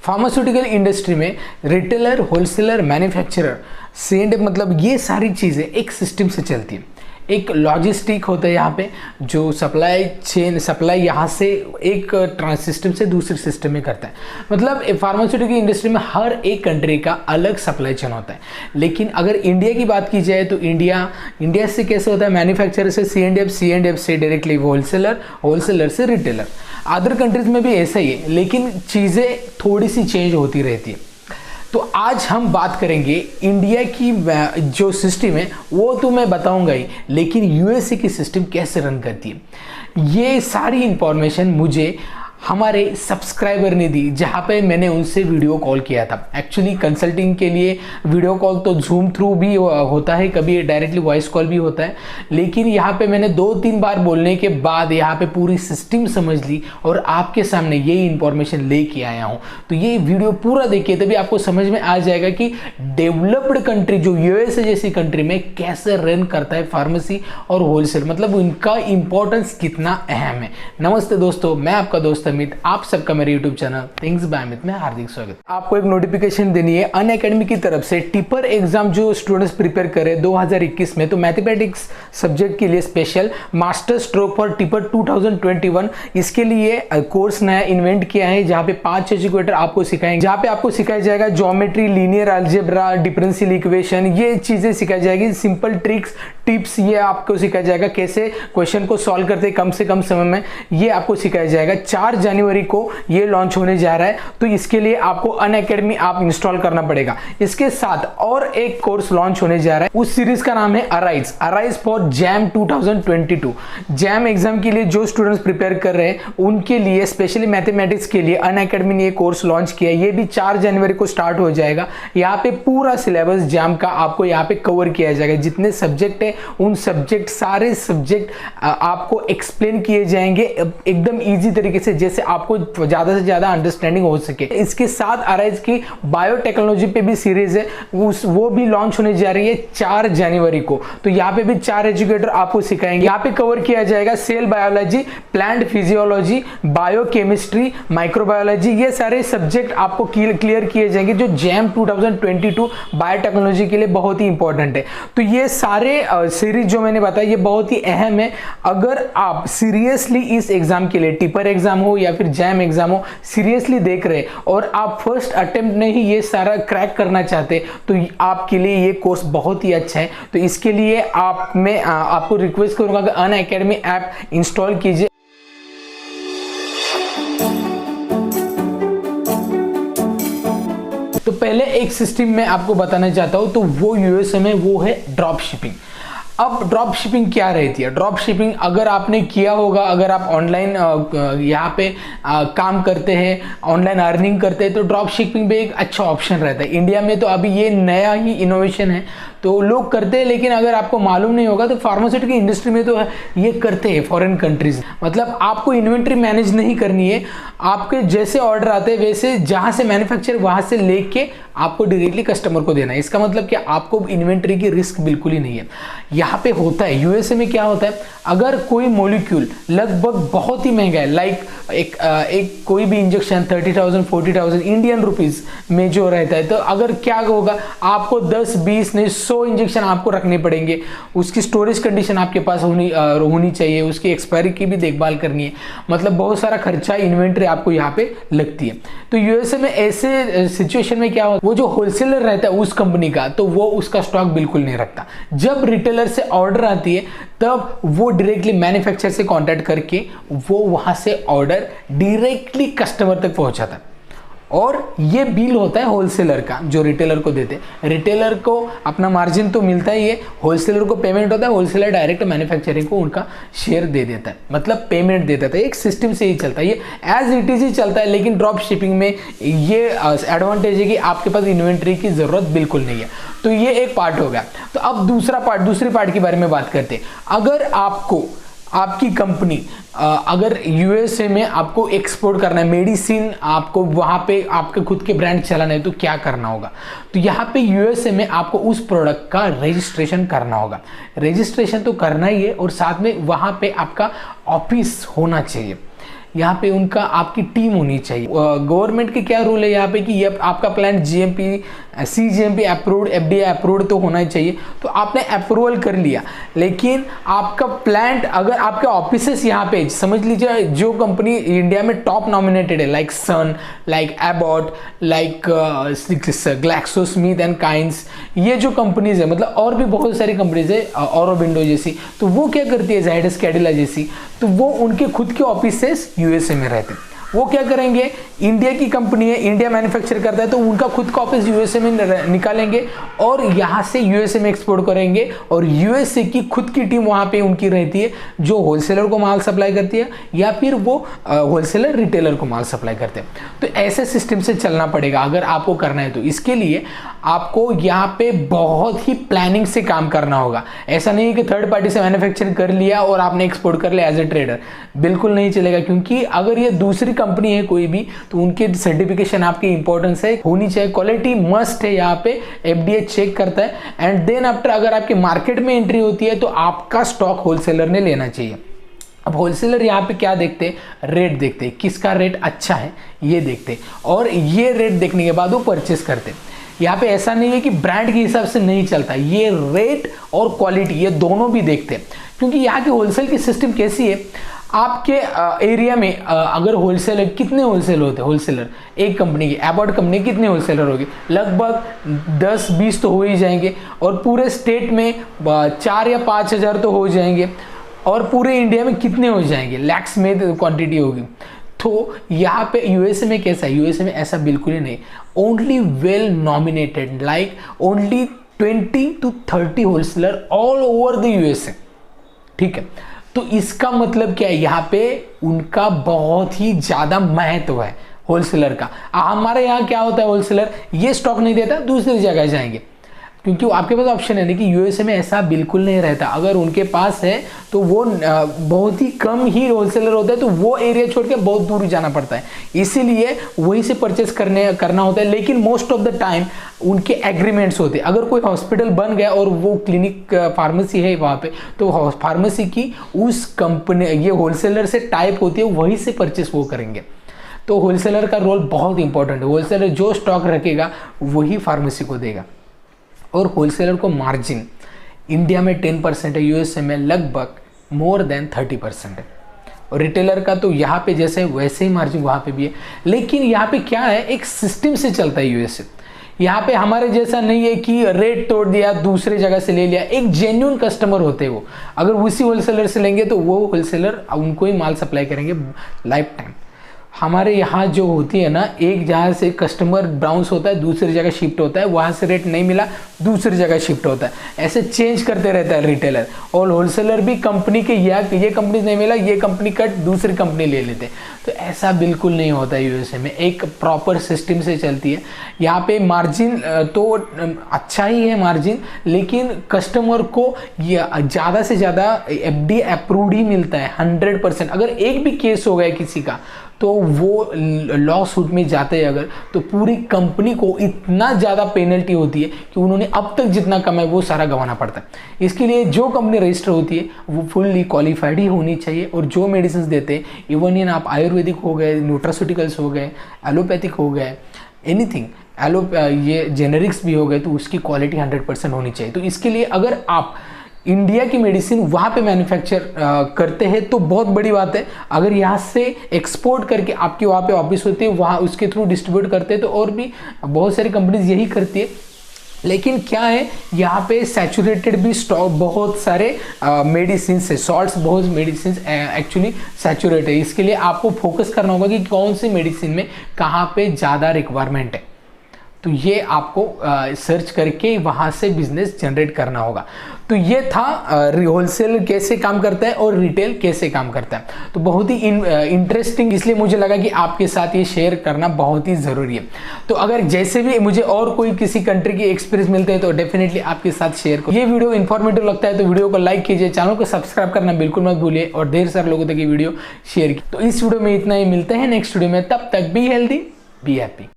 Pharmaceutical industry में retailer, wholesaler, manufacturer, C&F मतलब ये सारी चीज़ें एक सिस्टम से चलती है। एक लॉजिस्टिक होता है यहाँ पे, जो सप्लाई यहाँ से एक सिस्टम से दूसरे सिस्टम में करता है। मतलब फार्मास्यूटिकल इंडस्ट्री में हर एक कंट्री का अलग सप्लाई चेन होता है। लेकिन अगर इंडिया की बात की जाए तो इंडिया से कैसे होता है, मैन्युफैक्चरर से C&F से डायरेक्टली होलसेलर से रिटेलर। अदर कंट्रीज में भी ऐसा ही है, लेकिन चीज़ें थोड़ी सी चेंज होती रहती है। तो आज हम बात करेंगे इंडिया की जो सिस्टम है वो तो मैं बताऊंगा ही, लेकिन यूएसए की सिस्टम कैसे रन करती है ये सारी इंफॉर्मेशन मुझे हमारे सब्सक्राइबर ने दी, जहाँ पे मैंने उनसे वीडियो कॉल किया था। एक्चुअली कंसल्टिंग के लिए वीडियो कॉल तो जूम थ्रू भी होता है, कभी डायरेक्टली वॉइस कॉल भी होता है, लेकिन यहाँ पे मैंने 2-3 बार बोलने के बाद यहाँ पे पूरी सिस्टम समझ ली और आपके सामने यही इंफॉर्मेशन लेके आया हूँ। तो ये वीडियो पूरा देखिए, तभी आपको समझ में आ जाएगा कि डेवलप्ड कंट्री जो यूएसए जैसी कंट्री में कैसे रन करता है फार्मेसी और होलसेल, मतलब उनका इंपॉर्टेंस कितना अहम है। नमस्ते दोस्तों, मैं आपका दोस्त अमित, आप सबका मेरे YouTube channel things by Amit में हार्दिक स्वागत। आपको एक नोटिफिकेशन देनी है अनअकैडमी की तरफ से। टिपर एग्जाम जो स्टूडेंट्स प्रिपेयर करे 2021 में, तो मैथमेटिक्स सब्जेक्ट के लिए special master stroke for tipper 2021, इसके लिए कोर्स नया इन्वेंट किया है, जहाँ पे 5 एजुकेटर आपको सिखाएंगे, जहाँ पे आपको सिखाया जाएगा geometry, linear algebra, differential equation, ये चीजें सिखाई जाएगी। सिंपल ट्रिक्स, टिप्स ये आपको सिखाया जाएगा, कैसे क्वेश्चन को सॉल्व करते कम से कम समय में, ये आपको सिखाया जाएगा। 4 जनवरी को ये लॉन्च होने जा रहा है, तो इसके लिए आपको अनअकैडमी ऐप इंस्टॉल करना पड़ेगा। इसके साथ और एक कोर्स लॉन्च होने जा रहा है, उस सीरीज का नाम है arise for jam 2022। Jam exam के लिए जो स्टूडेंट्स प्रिपेयर कर रहे हैं उनके लिए, स्पेशली मैथमेटिक्स के लिए अनअकैडमी ने ये कोर्स लॉन्च किया है। ये भी 4 जनवरी को स्टार्ट हो जाएगा। यहाँ पे पूरा सिलेबस जैम का आपको यहाँ पे कवर किया जाएगा। जितने सब्जेक्ट है उन सारे सब्जेक्ट आपको एक्सप्लेन किए जाएंगे एकदम ईजी तरीके से, जैसे आपको ज्यादा से ज्यादा अंडरस्टैंडिंग हो सके। इसके साथ अराइज की बायोटेक्नोलॉजी पे भी सीरीज है, वो भी लॉन्च होने जा रही है 4 जनवरी को। तो यहाँ पे भी 4 एजुकेटर आपको सिखाएंगे। यहाँ पे कवर किया जाएगा cell biology, plant physiology, biochemistry, microbiology, ये सारे सब्जेक्ट आपको क्लियर किए जाएंगे, जो जैम 2022 बायोटेक्नोलॉजी के लिए बहुत ही इंपॉर्टेंट है। तो ये सारे सीरीज जो मैंने बताया ये बहुत ही अहम है। अगर आप सीरियसली इस एग्जाम के लिए, टिपर एग्जाम हो या फिर जैम एग्जाम हो, सीरियसली देख रहे और आप फर्स्ट अटेम्प्ट में ही ये सारा क्रैक करना चाहते, तो आपके लिए ये कोर्स बहुत ही अच्छा है। तो इसके लिए मैं आपको रिक्वेस्ट करूंगा कि अनअकैडमी ऐप इंस्टॉल कीजिए। तो पहले एक सिस्टम मैं आपको बताना चाहता हूं, तो वो यूएसए में वो है ड्रॉप शिपिंग। अब ड्रॉप शिपिंग क्या रहती है? ड्रॉप शिपिंग अगर आपने किया होगा, अगर आप ऑनलाइन यहाँ पे काम करते हैं, ऑनलाइन अर्निंग करते हैं, तो ड्रॉप शिपिंग भी एक अच्छा ऑप्शन रहता है। इंडिया में तो अभी ये नया ही इनोवेशन है, तो लोग करते हैं, लेकिन अगर आपको मालूम नहीं होगा तो फार्मास्यूटिकल इंडस्ट्री में तो ये करते हैं फॉरेन कंट्रीज। मतलब आपको इन्वेंट्री मैनेज नहीं करनी है, आपके जैसे ऑर्डर आते हैं वैसे जहाँ से मैन्युफैक्चर वहाँ से लेके आपको डायरेक्टली कस्टमर को देना है। इसका मतलब कि आपको इन्वेंट्री की रिस्क बिल्कुल ही नहीं है। यहाँ पे होता है यूएसए में क्या होता है, अगर कोई मॉलिक्यूल लगभग बहुत ही महंगा है, लाइक एक कोई भी इंजेक्शन 30,000 40,000 इंडियन रुपीज में जो रहता है, तो अगर क्या होगा, आपको 10 20 नहीं 100 इंजेक्शन आपको रखने पड़ेंगे। उसकी स्टोरेज कंडीशन आपके पास होनी चाहिए, उसकी एक्सपायरी की भी देखभाल करनी है, मतलब बहुत सारा खर्चा इन्वेंट्री आपको यहाँ पे लगती है। तो यूएसए में ऐसे सिचुएशन में क्या होता है, वो जो होलसेलर रहता है उस कंपनी का, तो वो उसका स्टॉक बिल्कुल नहीं रखता। जब रिटेलर से ऑर्डर आती है तब वो डायरेक्टली मैन्युफैक्चरर से कांटेक्ट करके वो वहां से ऑर्डर डायरेक्टली कस्टमर तक पहुंचाता है, और ये बिल होता है होलसेलर का जो रिटेलर को देते हैं। रिटेलर को अपना मार्जिन तो मिलता ही है, होलसेलर को पेमेंट होता है, होलसेलर डायरेक्ट मैन्युफैक्चरिंग को उनका शेयर दे देता है, मतलब पेमेंट दे देता है। एक सिस्टम से ही चलता है, ये एज इट इज ही चलता है। लेकिन ड्रॉप शिपिंग में ये एडवांटेज है कि आपके पास इन्वेंट्री की जरूरत बिल्कुल नहीं है। तो ये एक पार्ट हो गया। तो अब दूसरी पार्ट के बारे में बात करते हैं। अगर आपकी कंपनी अगर यूएसए में आपको एक्सपोर्ट करना है मेडिसिन, आपको वहां पे आपके खुद के ब्रांड चलाना है, तो क्या करना होगा? तो यहाँ पे यूएसए में आपको उस प्रोडक्ट का रजिस्ट्रेशन करना होगा। रजिस्ट्रेशन तो करना ही है, और साथ में वहां पे आपका ऑफिस होना चाहिए। यहाँ पे उनका आपकी टीम होनी चाहिए। गवर्नमेंट के क्या रूल है यहाँ पे कि ये आपका plant GMP CGMP approved FDA approved तो होना ही चाहिए। तो आपने अप्रूवल कर लिया, लेकिन आपका प्लांट अगर आपके ऑफिसेस यहाँ पे समझ लीजिए जो कंपनी इंडिया में टॉप नॉमिनेटेड है लाइक सन, लाइक एबॉट, लाइक GlaxoSmithKline, ये जो कंपनीज है मतलब और भी बहुत सारी कंपनीज है ऑरोबिंदो जैसी, तो वो क्या करती है जायडस कैडिला जैसी, तो वो उनके खुद के ऑफिसेस USA में रहते हैं। वो क्या करेंगे, इंडिया की कंपनी है, इंडिया मैन्युफैक्चर करता है तो उनका खुद का ऑफिस USA में निकालेंगे और यहाँ से USA में एक्सपोर्ट करेंगे और USA की खुद की टीम वहाँ पे उनकी रहती है जो होलसेलर को माल सप्लाई करती है या फिर वो होलसेलर रिटेलर को माल सप्लाई करते हैं। तो ऐसे सिस्टम से चलना पड़ेगा अगर आपको करना है। तो इसके लिए आपको यहाँ पे बहुत ही प्लानिंग से काम करना होगा। ऐसा नहीं है कि थर्ड पार्टी से मैन्युफैक्चर कर लिया और आपने एक्सपोर्ट कर लिया एज ए ट्रेडर, बिल्कुल नहीं चलेगा। क्योंकि अगर ये दूसरी कंपनी है कोई भी तो उनके सर्टिफिकेशन आपकी इंपॉर्टेंस है, होनी चाहिए, क्वालिटी मस्ट है। यहाँ पे FDA चेक करता है एंड देन आफ्टर अगर आपके मार्केट में एंट्री होती है तो आपका स्टॉक होलसेलर ने लेना चाहिए। अब होलसेलर यहाँ पे क्या देखते हैं, रेट देखते हैं, किसका रेट अच्छा है ये देखते हैं और ये रेट देखने के बाद वो परचेस करते हैं। यहाँ पे ऐसा नहीं है कि ब्रांड के हिसाब से नहीं चलता, ये रेट और क्वालिटी ये दोनों भी देखते हैं। क्योंकि यहाँ की होलसेल की सिस्टम कैसी है, आपके एरिया में अगर होलसेलर कितने होलसेल होते हैं, होलसेलर एक कंपनी की एबॉट कंपनी कितने होलसेलर होगी, लगभग 10-20 तो हो ही जाएंगे और पूरे स्टेट में 4 या 5 हज़ार तो हो जाएंगे और पूरे इंडिया में कितने हो जाएंगे, लैक्स में क्वांटिटी होगी। तो यहाँ पे USA में कैसा है, USA में ऐसा बिल्कुल ही नहीं, only well nominated like only 20 to 30 wholesaler all over the USA। ठीक है, तो इसका मतलब क्या है, यहाँ पे उनका बहुत ही ज़्यादा महत्व है होलसेलर का। हमारे यहाँ क्या होता है, होलसेलर ये स्टॉक नहीं देता दूसरी जगह जाएंगे, क्योंकि आपके पास ऑप्शन है ना कि USA में ऐसा बिल्कुल नहीं रहता। अगर उनके पास है तो वो बहुत ही कम ही होलसेलर होता है, तो वो एरिया छोड़ के बहुत दूर जाना पड़ता है, इसीलिए वहीं से परचेस करना होता है। लेकिन मोस्ट ऑफ द टाइम उनके एग्रीमेंट्स होते हैं। अगर कोई हॉस्पिटल बन गया और वो क्लिनिक फार्मेसी है वहाँ पे, तो फार्मेसी की उस कंपनी ये होलसेलर से टाइप होती है, वहीं से परचेस वो करेंगे। तो होलसेलर का रोल बहुत इंपॉर्टेंट है। होलसेलर जो स्टॉक रखेगा वही फार्मेसी को देगा। और होलसेलर को मार्जिन इंडिया में 10% है, USA में लगभग मोर देन 30% है। और रिटेलर का तो यहाँ पे जैसे वैसे ही मार्जिन वहाँ पे भी है। लेकिन यहाँ पे क्या है, एक सिस्टम से चलता है USA। यहाँ पे हमारे जैसा नहीं है कि रेट तोड़ दिया दूसरे जगह से ले लिया। एक जेन्युइन कस्टमर होते हैं वो, अगर उसी होलसेलर से लेंगे तो वो होलसेलर उनको ही माल सप्लाई करेंगे लाइफ टाइम। हमारे यहाँ जो होती है ना, एक जहाँ से कस्टमर बाउंस होता है दूसरी जगह शिफ्ट होता है, वहाँ से रेट नहीं मिला दूसरी जगह शिफ्ट होता है, ऐसे चेंज करते रहता है रिटेलर। और होलसेलर भी कंपनी के ये कंपनी नहीं मिला ये कंपनी कट दूसरी कंपनी ले लेते हैं। तो ऐसा बिल्कुल नहीं होता है USA में, एक प्रॉपर सिस्टम से चलती है। यहाँ पे मार्जिन तो अच्छा ही है मार्जिन, लेकिन कस्टमर को ज़्यादा से ज़्यादा FDA अप्रूव्ड ही मिलता है 100%। अगर एक भी केस हो गया किसी का तो वो लॉ सूट में जाते हैं अगर, तो पूरी कंपनी को इतना ज़्यादा पेनल्टी होती है कि उन्होंने अब तक जितना कमाया वो सारा गंवाना पड़ता है। इसके लिए जो कंपनी रजिस्टर होती है वो फुल्ली क्वालिफाइड ही होनी चाहिए। और जो मेडिसिन देते हैं, इवन इन आप आयुर्वेदिक हो गए, न्यूट्रास्यूटिकल्स हो गए, एलोपैथिक हो गए, एनीथिंग ये जेनेरिक्स भी हो गए, तो उसकी क्वालिटी 100% होनी चाहिए। तो इसके लिए अगर आप इंडिया की मेडिसिन वहाँ पे मैन्युफैक्चर करते हैं तो बहुत बड़ी बात है। अगर यहाँ से एक्सपोर्ट करके आपकी वहाँ पे ऑफिस होती है, वहाँ उसके थ्रू डिस्ट्रीब्यूट करते हैं, तो और भी बहुत सारी कंपनीज यही करती है। लेकिन क्या है, यहाँ पे सैचुरेटेड भी स्टॉक बहुत सारे मेडिसिन है, सॉल्ट्स बहुत मेडिसिन एक्चुअली सैचुरेट है। इसके लिए आपको फोकस करना होगा कि कौन सी मेडिसिन में कहाँ पे ज़्यादा रिक्वायरमेंट है, तो ये आपको सर्च करके वहाँ से बिजनेस जनरेट करना होगा। तो ये था होलसेल कैसे काम करता है और रिटेल कैसे काम करता है। तो बहुत ही इंटरेस्टिंग, इसलिए मुझे लगा कि आपके साथ ये शेयर करना बहुत ही ज़रूरी है। तो अगर जैसे भी मुझे और कोई किसी कंट्री की एक्सपीरियंस मिलते हैं तो डेफिनेटली आपके साथ शेयर करो। ये वीडियो इन्फॉर्मेटिव लगता है तो वीडियो को लाइक कीजिए, चैनल को सब्सक्राइब करना बिल्कुल मत भूलिए और ढेर सारे लोगों तक ये वीडियो शेयर कीजिए। तो इस वीडियो में इतना ही, मिलते हैं नेक्स्ट वीडियो में, तब तक बी हेल्दी बी हैप्पी।